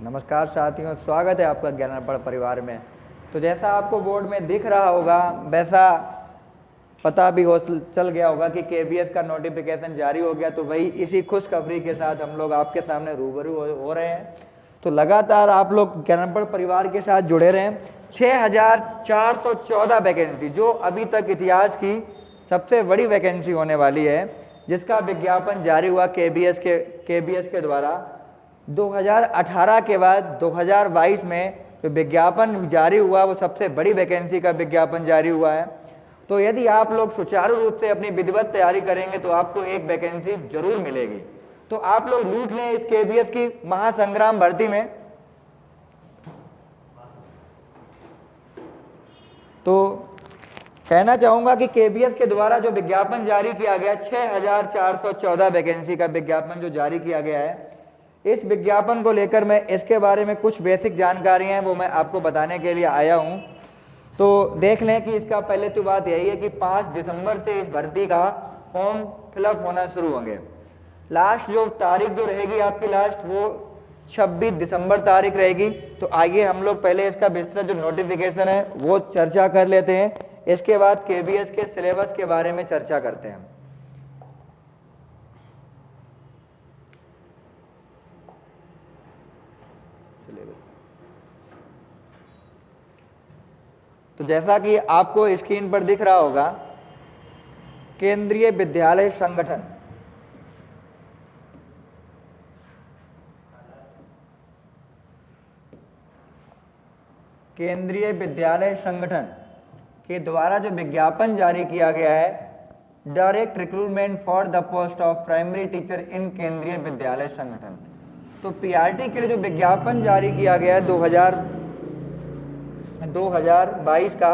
नमस्कार साथियों, स्वागत है आपका ज्ञानार्पण परिवार में। तो जैसा आपको बोर्ड में दिख रहा होगा वैसा पता भी चल गया होगा कि केबीएस का नोटिफिकेशन जारी हो गया। तो वही इसी खुशखबरी के साथ हम लोग आपके सामने रूबरू हो रहे हैं। तो लगातार आप लोग ज्ञानार्पण परिवार के साथ जुड़े रहें। 6414 वैकेंसी जो अभी तक इतिहास की सबसे बड़ी वैकेंसी होने वाली है, जिसका विज्ञापन जारी हुआ केबीएस के द्वारा 2018 के बाद 2022 में जो विज्ञापन जारी हुआ वो सबसे बड़ी वैकेंसी का विज्ञापन जारी हुआ है। तो यदि आप लोग सुचारू रूप से अपनी विधिवत तैयारी करेंगे तो आपको एक वैकेंसी जरूर मिलेगी। तो आप लोग लूट लें इस केबीएस की महासंग्राम भर्ती में। तो कहना चाहूंगा कि केबीएस के द्वारा जो विज्ञापन जारी किया गया 6414 वैकेंसी का विज्ञापन जो जारी किया गया है, इस विज्ञापन को लेकर मैं इसके बारे में कुछ बेसिक जानकारियां हैं वो मैं आपको बताने के लिए आया हूं। तो देख लें कि इसका पहले तो बात यही है कि 5 दिसंबर से इस भर्ती का फॉर्म फिलअप होना शुरू होंगे। लास्ट जो तारीख जो रहेगी आपकी लास्ट वो 26 दिसंबर तारीख रहेगी। तो आइए हम लोग पहले इसका विस्तृत जो नोटिफिकेशन है वो चर्चा कर लेते हैं। इसके बाद केबीएस के सिलेबस के बारे में चर्चा करते हैं। तो जैसा कि आपको स्क्रीन पर दिख रहा होगा, केंद्रीय विद्यालय संगठन के द्वारा जो विज्ञापन जारी किया गया है, direct recruitment for the post of primary teacher इन केंद्रीय विद्यालय संगठन। तो पीआरटी के लिए जो विज्ञापन जारी किया गया है 2022 का,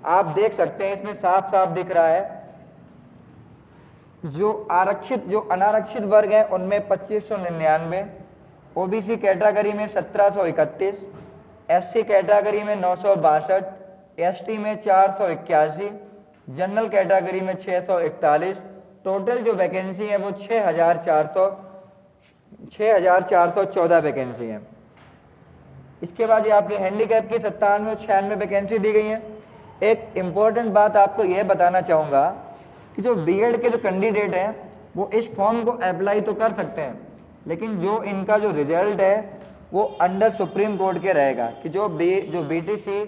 आप देख सकते हैं इसमें साफ साफ दिख रहा है जो अनारक्षित वर्ग हैं उनमें 2599, ओबीसी कैटेगरी में 1731, एससी कैटेगरी में 962, एसटी में 481, जनरल कैटेगरी में 641। टोटल जो वैकेंसी है वो 6414 वैकेंसी है। इसके बाद ये आपके हैंडीकैप की 97 और 96 वैकेंसी दी गई है। एक इंपॉर्टेंट बात आपको यह बताना चाहूंगा कि जो बीएड के जो कैंडिडेट हैं वो इस फॉर्म को अप्लाई तो कर सकते हैं, लेकिन जो इनका जो रिजल्ट है वो अंडर सुप्रीम कोर्ट के रहेगा कि जो बीटीसी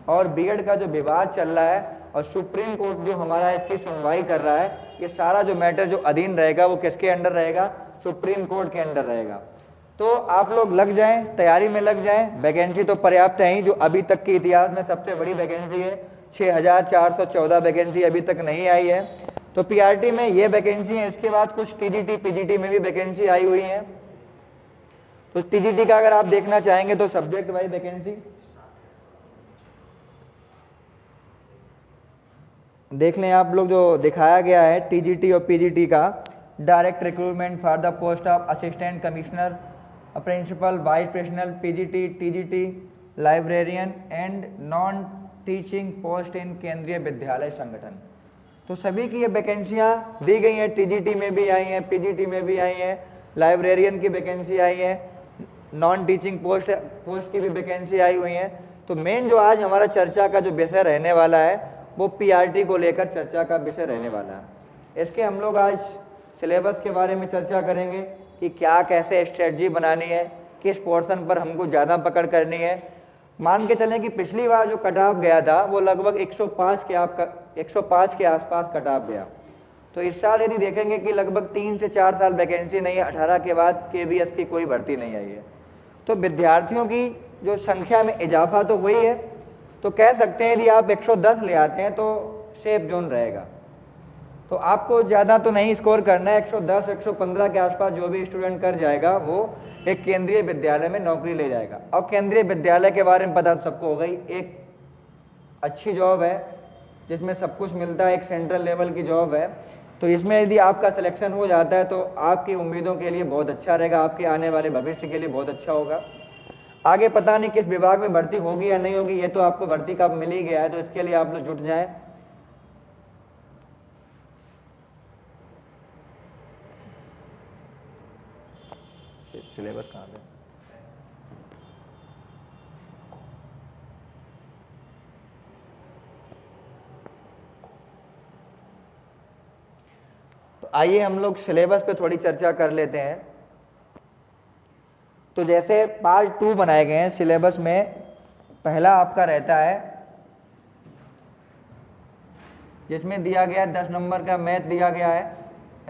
और बीएड का जो विवाद चल रहा है और सुप्रीम कोर्ट जो हमारा इसकी सुनवाई कर रहा है, ये सारा जो मैटर जो अधीन रहेगा वो किसके अंडर रहेगा? सुप्रीम कोर्ट के अंडर रहेगा। तो आप लोग लग जाएं, तैयारी में लग जाएं। वैकेंसी तो पर्याप्त है ही, जो अभी तक के इतिहास में सबसे बड़ी वैकेंसी है। 6414 वैकेंसी अभी तक नहीं आई है। तो पीआरटी में ये वैकेंसी है। इसके बाद कुछ टीजीटी पीजीटी में भी वैकेंसी आई हुई है। तो टीजीटी का अगर आप देखना चाहेंगे तो सब्जेक्ट वाइज वैकेंसी देख लें आप लोग। जो दिखाया गया है टीजीटी और पीजीटी का, direct recruitment for the post of assistant commissioner, principal, vice principal, PGT, TGT, librarian and non teaching post in Kendriya Vidyalaya संगठन। तो सभी की ये वैकेंसियां दी गई हैं। टीजीटी में भी आई हैं, पीजीटी में भी आई हैं, लाइब्रेरियन की वैकेंसी आई है, नॉन टीचिंग पोस्ट की भी वैकेंसी आई हुई है। तो मेन जो आज हमारा चर्चा का जो विषय रहने वाला है वो पीआरटी को लेकर चर्चा का विषय रहने वाला है। इसके हम लोग आज सिलेबस के बारे में चर्चा करेंगे कि क्या कैसे स्ट्रेटजी बनानी है, किस पोर्शन पर हमको ज़्यादा पकड़ करनी है। मान के चलें कि पिछली बार जो कट ऑफ गया था वो लगभग 105 के आसपास कट ऑफ गया। तो इस साल यदि देखेंगे कि लगभग 3 से 4 साल वैकेंसी नहीं है, 18 के बाद केबीएस की कोई भर्ती नहीं आई है। तो विद्यार्थियों की जो संख्या में इजाफा तो हुई है। तो कह सकते हैं यदि आप 110 ले आते हैं तो सेफ जोन रहेगा। तो आपको ज़्यादा तो नहीं स्कोर करना है। 110 115 के आसपास जो भी स्टूडेंट कर जाएगा वो एक केंद्रीय विद्यालय में नौकरी ले जाएगा। और केंद्रीय विद्यालय के बारे में पता सबको हो गई, एक अच्छी जॉब है जिसमें सब कुछ मिलता है, एक सेंट्रल लेवल की जॉब है। तो इसमें यदि आपका सिलेक्शन हो जाता है तो आपकी उम्मीदों के लिए बहुत अच्छा रहेगा, आपके आने वाले भविष्य के लिए बहुत अच्छा होगा। आगे पता नहीं किस विभाग में भर्ती होगी या नहीं होगी, ये तो आपको भर्ती का मिल ही गया है। तो इसके लिए आप लोग जुट जाएं। सिलेबस कहाँ पे? आइए हम लोग सिलेबस पे थोड़ी चर्चा कर लेते हैं। तो जैसे पार्ट 2 बनाए गए हैं सिलेबस में, पहला आपका रहता है जिसमें दिया गया 10 नंबर का मैथ दिया गया है,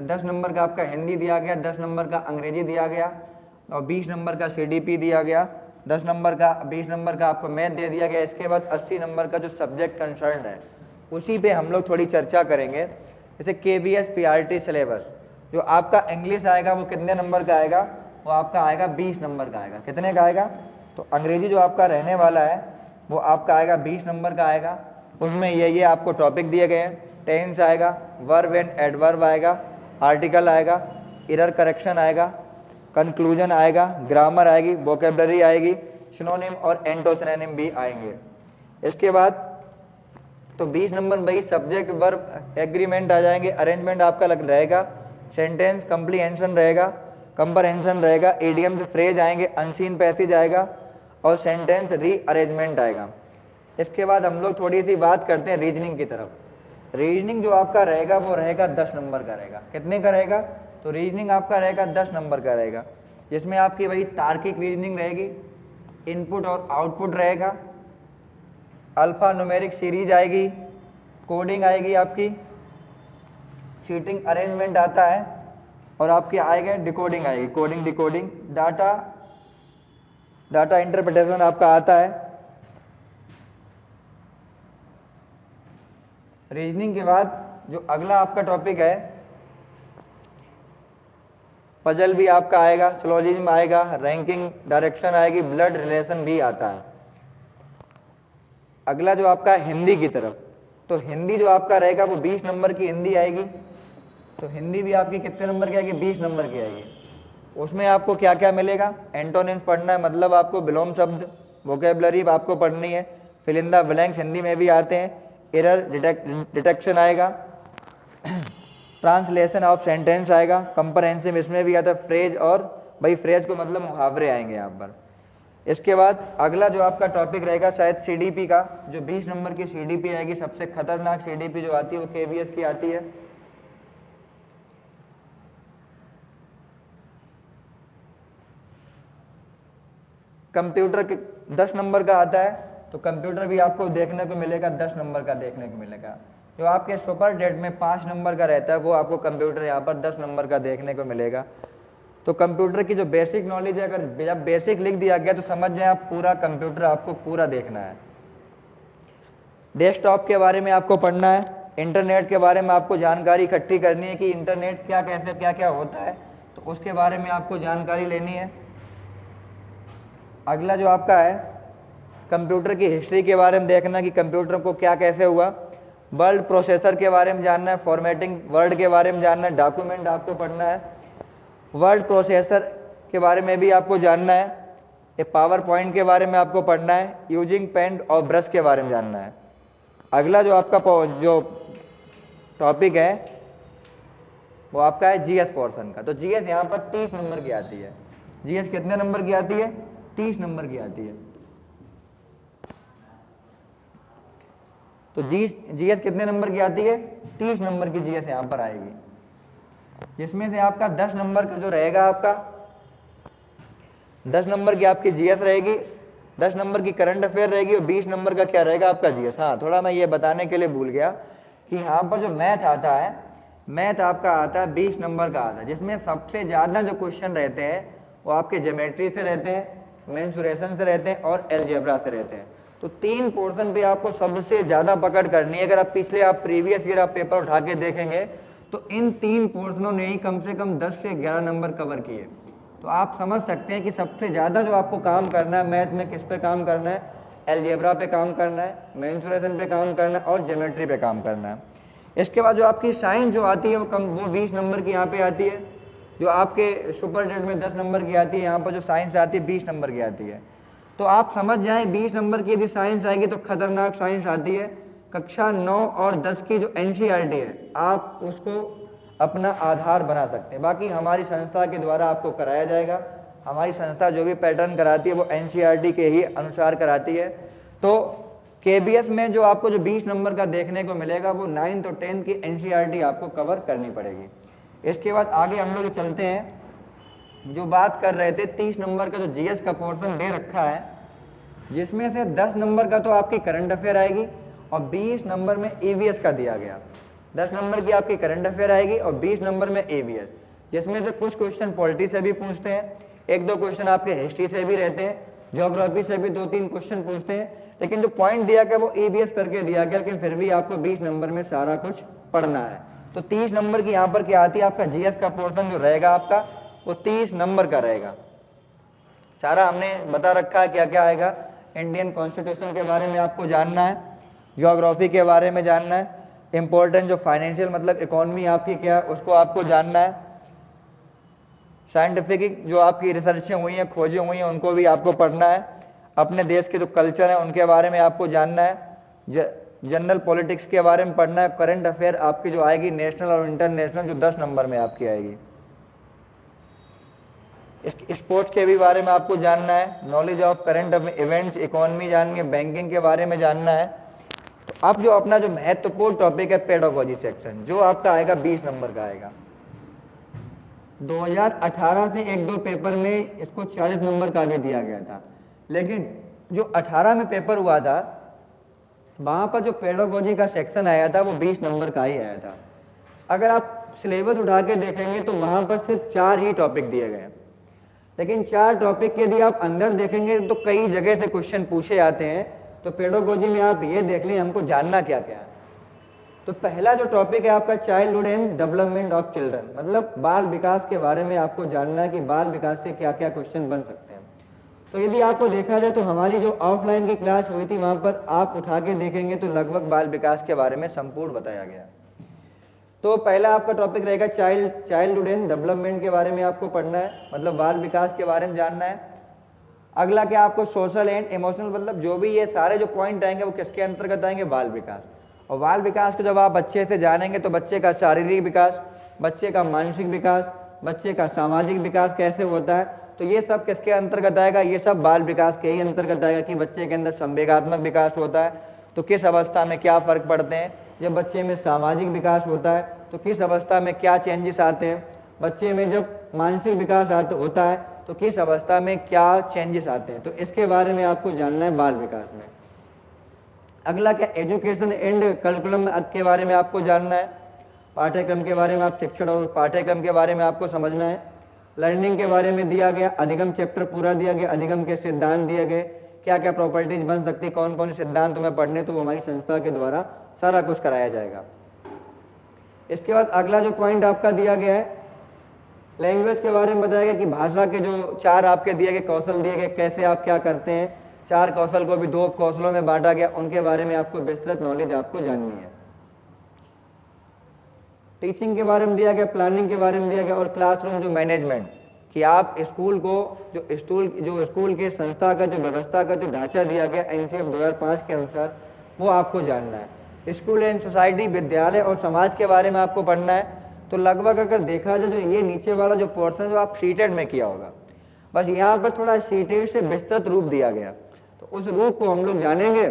10 नंबर का आपका हिंदी दिया गया, 10 नंबर का अंग्रेजी दिया गया और 20 नंबर का सीडीपी दिया गया, 10 नंबर का 20 नंबर का आपको मैथ दे दिया गया। इसके बाद 80 नंबर का जो सब्जेक्ट कंसर्न है उसी पे हम लोग थोड़ी चर्चा करेंगे। जैसे केबीएस पीआरटी सिलेबस, जो आपका इंग्लिश आएगा वो कितने नंबर का आएगा, वो आपका आएगा 20 नंबर का आएगा। कितने का आएगा, तो अंग्रेजी जो आपका रहने वाला है वो आपका आएगा 20 नंबर का आएगा। उसमें ये आपको टॉपिक दिए गए हैं, टेंस आएगा, वर्ब एंड एडवर्ब आएगा, आर्टिकल आएगा, एरर करेक्शन आएगा, कंक्लूजन आएगा, ग्रामर आएगी, वोकेबलरी आएगी, सिनोनिम और एंटोसिनोनिम भी आएंगे। इसके बाद तो 20 नंबर भाई सब्जेक्ट वर्ब एग्रीमेंट आ जाएंगे, अरेंजमेंट आपका लग रहेगा, सेंटेंस कंप्रीहेंशन रहेगा, कंप्रहेंशन रहेगा, इडियम्स फ्रेज आएंगे, अनसीन पैसेज आएगा और सेंटेंस रीअरेंजमेंट आएगा। इसके बाद हम लोग थोड़ी सी बात करते हैं रीजनिंग की तरफ। रीजनिंग जो आपका रहेगा वो रहेगा 10 नंबर का रहेगा। कितने का रहेगा, तो रीजनिंग आपका रहेगा 10 नंबर का रहेगा, जिसमें आपकी वही तार्किक रीजनिंग रहेगी, इनपुट और आउटपुट रहेगा, अल्फा न्यूमेरिक सीरीज आएगी, कोडिंग आएगी आपकी, सीटिंग अरेंजमेंट आता है और आपकी आएगा डिकोडिंग आएगी, कोडिंग डिकोडिंग, डाटा इंटरप्रिटेशन आपका आता है। रीजनिंग के बाद जो अगला आपका टॉपिक है पजल भी आपका आएगा, सिलोजिज्म आएगा, रैंकिंग डायरेक्शन आएगी, ब्लड रिलेशन भी आता है। अगला जो आपका हिंदी की तरफ, तो हिंदी जो आपका रहेगा वो 20 नंबर की हिंदी आएगी। तो हिंदी भी आपकी कितने नंबर की आएगी, 20 नंबर की आएगी। उसमें आपको क्या क्या मिलेगा, एंटोनिम्स पढ़ना है, मतलब आपको विलोम शब्द, वोकेबलरी आपको पढ़नी है, fill in the blanks Hindi में भी आते हैं, एरर डिटेक्शन आएगा, ट्रांसलेशन ऑफ सेंटेंस आएगा, कंप्रहेंसिव इसमें भी आता है, फ्रेज और भाई फ्रेज को मतलब मुहावरे आएंगे यहाँ पर। इसके बाद अगला जो आपका टॉपिक रहेगा शायद सीडीपी का, जो 20 नंबर की सीडीपी आएगी। सबसे खतरनाक सीडीपी जो आती है वो केबीएस की आती है। कंप्यूटर के 10 नंबर का आता है, तो कंप्यूटर भी आपको देखने को मिलेगा 10 नंबर का देखने को मिलेगा। जो आपके सुपर डेट में 5 नंबर का रहता है वो आपको कंप्यूटर यहाँ पर 10 नंबर का देखने को मिलेगा। तो कंप्यूटर की जो बेसिक नॉलेज है, अगर जब बेसिक लिख दिया गया तो समझ जाए आप पूरा कंप्यूटर आपको पूरा देखना है। डेस्कटॉप के बारे में आपको पढ़ना है, इंटरनेट के बारे में आपको जानकारी इकट्ठी करनी है कि इंटरनेट क्या कैसे क्या क्या होता है, तो उसके बारे में आपको जानकारी लेनी है। अगला जो आपका है कंप्यूटर की हिस्ट्री के बारे में देखना कि कंप्यूटर को क्या कैसे हुआ, वर्ड प्रोसेसर के बारे में जानना है, फॉर्मेटिंग वर्ड के बारे में जानना है, डॉक्यूमेंट आपको पढ़ना है, वर्ड प्रोसेसर के बारे में भी आपको जानना है, ये पावर पॉइंट के बारे में आपको पढ़ना है, यूजिंग पेन और ब्रश के बारे में जानना है। अगला जो आपका जो टॉपिक है वो आपका है जीएस पोर्शन का। तो जीएस यहाँ पर 30 नंबर की आती है। जीएस कितने नंबर की आती है, 30 नंबर की आती है। तो जीएस कितने नंबर की आती है, 30 नंबर की जीएस यहाँ पर आएगी, जिसमें से आपका 10 नंबर का जो रहेगा, आपका 10 नंबर की आपकी जीएस रहेगी, 10 नंबर की करंट अफेयर रहेगी और 20 नंबर का क्या रहेगा आपका जीएस। हाँ, थोड़ा मैं ये बताने के लिए भूल गया कि यहाँ पर जो मैथ आता है, मैथ आपका आता है 20 नंबर का आता है, जिसमें सबसे ज़्यादा जो क्वेश्चन रहते हैं वो आपके ज्योमेट्री से रहते हैं, मेंसुरेशन से रहते हैं और अलजेब्रा से रहते हैं। तो 3 पोर्शन पे आपको सबसे ज़्यादा पकड़ करनी है। अगर आप प्रीवियस ईयर आप पेपर उठा के देखेंगे तो इन 3 पोर्शनों ने ही कम से कम 10 से 11 नंबर कवर किए। तो आप समझ सकते हैं कि सबसे ज़्यादा जो आपको काम करना है मैथ में, किस पे काम करना है, अलजेब्रा पे काम करना है, मेंसुरेशन पे काम करना है और ज्योमेट्री पे काम करना है। इसके बाद जो आपकी साइंस जो आती है वो 20 नंबर की यहाँ पे आती है। जो आपके सुपर डेट में 10 नंबर की आती है, यहाँ पर जो साइंस आती है 20 नंबर की आती है। तो आप समझ जाएं 20 नंबर की यदि साइंस आएगी तो खतरनाक साइंस आती है। कक्षा 9 और 10 की जो एनसीईआरटी है आप उसको अपना आधार बना सकते हैं। बाकी हमारी संस्था के द्वारा आपको कराया जाएगा। हमारी संस्था जो भी पैटर्न कराती है वो एनसीईआरटी के ही अनुसार कराती है। तो केबीएस में जो आपको जो 20 नंबर का देखने को मिलेगा वो 9th और 10th की एनसीईआरटी आपको कवर करनी पड़ेगी। इसके बाद आगे हम लोग चलते हैं, जो बात कर रहे थे 30 नंबर का जो जीएस का पोर्शन दे रखा है, जिसमें से 10 नंबर का तो आपकी करंट अफेयर आएगी और 20 नंबर में ईवीएस का दिया गया। 10 नंबर की आपकी करंट अफेयर आएगी और 20 नंबर में ईवीएस, जिसमें से कुछ क्वेश्चन पॉलिटी से भी पूछते हैं, एक दो क्वेश्चन आपके हिस्ट्री से भी रहते हैं, ज्योग्राफी से भी 2-3 क्वेश्चन पूछते हैं, लेकिन जो पॉइंट दिया गया वो ईवीएस करके दिया गया, लेकिन फिर भी आपको 20 नंबर में सारा कुछ पढ़ना है। तो 30 नंबर की यहाँ पर क्या आती है, आपका जीएस का पोर्शन जो रहेगा आपका वो 30 नंबर का रहेगा। सारा हमने बता रखा है क्या क्या आएगा। इंडियन कॉन्स्टिट्यूशन के बारे में आपको जानना है, ज्योग्राफी के बारे में जानना है, इंपॉर्टेंट जो फाइनेंशियल मतलब इकोनॉमी आपकी क्या है उसको आपको जानना है, साइंटिफिक जो आपकी रिसर्चें हुई हैं, खोजें हुई हैं, उनको भी आपको पढ़ना है, अपने देश के जो कल्चर हैं उनके बारे में आपको जानना है, जनरल पॉलिटिक्स के बारे में पढ़ना है, करंट अफेयर आपकी जो आएगी नेशनल और इंटरनेशनल जो 10 नंबर में आपकी आएगी, स्पोर्ट्स के भी बारे में आपको जानना है, knowledge of current events, economy जाननी है, बैंकिंग के बारे में जानना है। तो अब जो अपना जो महत्वपूर्ण टॉपिक है पेडागोजी सेक्शन, जो आपका आएगा 20 नंबर का आएगा। 2018 से 1-2 पेपर में इसको 40 नंबर का भी दिया गया था, लेकिन जो 18 में पेपर हुआ था वहां पर जो पेडागोजी का सेक्शन आया था वो 20 नंबर का ही आया था। अगर आप सिलेबस उठा के देखेंगे तो वहां पर सिर्फ 4 ही टॉपिक दिए गए, लेकिन 4 टॉपिक के यदि आप अंदर देखेंगे तो कई जगह से क्वेश्चन पूछे जाते हैं। तो पेडागोजी में आप ये देख लें हमको जानना क्या क्या है। तो पहला जो टॉपिक है आपका childhood and development of children, मतलब बाल विकास के बारे में आपको जानना है कि बाल विकास से क्या क्या क्वेश्चन बन सकते हैं। तो यदि आपको देखा जाए तो हमारी जो ऑफलाइन की क्लास हुई थी वहां पर आप उठा के देखेंगे तो लगभग बाल विकास के बारे में संपूर्ण बताया गया। तो पहला आपका टॉपिक रहेगा चाइल्डहुड एंड डेवलपमेंट के बारे में आपको पढ़ना है, मतलब बाल विकास के बारे में जानना है। अगला क्या आपको सोशल एंड इमोशनल, मतलब जो भी ये सारे जो पॉइंट आएंगे वो किसके अंतर्गत आएंगे, बाल विकास। और बाल विकास को जब आप अच्छे से जानेंगे तो बच्चे का शारीरिक विकास, बच्चे का मानसिक विकास, बच्चे का सामाजिक विकास कैसे होता है, तो ये सब किसके अंतर्गत आएगा, ये सब बाल विकास के ही अंतर्गत आएगा कि बच्चे के अंदर संवेगात्मक विकास होता है तो किस अवस्था में क्या फर्क पड़ते हैं, जब बच्चे में सामाजिक विकास होता है तो किस अवस्था में क्या चेंजेस आते हैं, बच्चे में जब मानसिक विकास होता है तो किस अवस्था में क्या चेंजेस आते हैं। तो इसके बारे में आपको जानना है बाल विकास में। अगला क्या एजुकेशन एंड करिकुलम के बारे में आपको जानना है, पाठ्यक्रम के बारे में आप शिक्षण और पाठ्यक्रम के बारे में आपको समझना है। लर्निंग के बारे में दिया गया, अधिगम चैप्टर पूरा दिया गया, अधिगम के सिद्धांत दिए गए, क्या क्या प्रॉपर्टीज बन सकती है, कौन कौन से सिद्धांत तुम्हें पढ़ने, तो वो हमारी संस्था के द्वारा सारा कुछ कराया जाएगा। इसके बाद अगला जो पॉइंट आपका दिया गया है लैंग्वेज के बारे में बताया गया कि भाषा के जो 4 आपके दिए गए कौशल दिए गए, कैसे आप क्या करते हैं, 4 कौशल को भी 2 कौशलों में बांटा गया, उनके बारे में आपको विस्तृत नॉलेज आपको जाननी है। टीचिंग के बारे में दिया गया, प्लानिंग के बारे में दिया गया और क्लासरूम जो मैनेजमेंट, कि आप स्कूल को जो स्कूल के संस्था का जो व्यवस्था का जो ढांचा दिया गया एनसीएफ 2005 के अनुसार वो आपको जानना है। स्कूल एंड सोसाइटी, विद्यालय और समाज के बारे में आपको पढ़ना है। तो लगभग अगर देखा जाए तो ये नीचे वाला जो पोर्शन जो आप सीटेड में किया होगा, बस यहाँ पर थोड़ा सीटेड से विस्तृत रूप दिया गया, तो उस रूप को हम लोग जानेंगे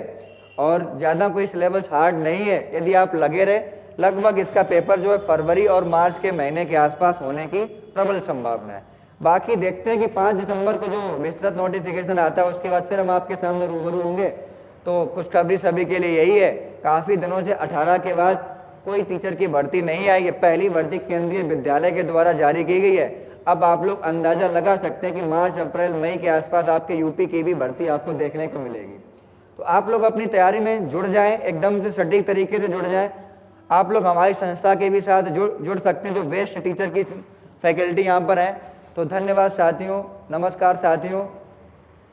और ज़्यादा कोई सिलेबस हार्ड नहीं है। यदि आप लगे रहे, लगभग इसका पेपर जो है फरवरी और मार्च के महीने के आसपास होने की प्रबल संभावना है। बाकी देखते हैं कि 5 दिसंबर को जो विस्तृत नोटिफिकेशन आता है उसके बाद फिर हम आपके सामने रूबरू होंगे। तो खुशखबरी सभी के लिए यही है, काफ़ी दिनों से 18 के बाद कोई टीचर की भर्ती नहीं आई है, पहली भर्ती केंद्रीय विद्यालय के द्वारा जारी की गई है। अब आप लोग अंदाजा लगा सकते हैं कि मार्च अप्रैल मई के आसपास आपके यूपी की भी भर्ती आपको देखने को मिलेगी। तो आप लोग अपनी तैयारी में जुड़ जाएं, एकदम से सटीक तरीके से जुड़ जाएं। आप लोग हमारी संस्था के भी साथ जुड़ सकते हैं, जो बेस्ट टीचर की फैकल्टी यहाँ पर है। तो धन्यवाद साथियों, नमस्कार साथियों।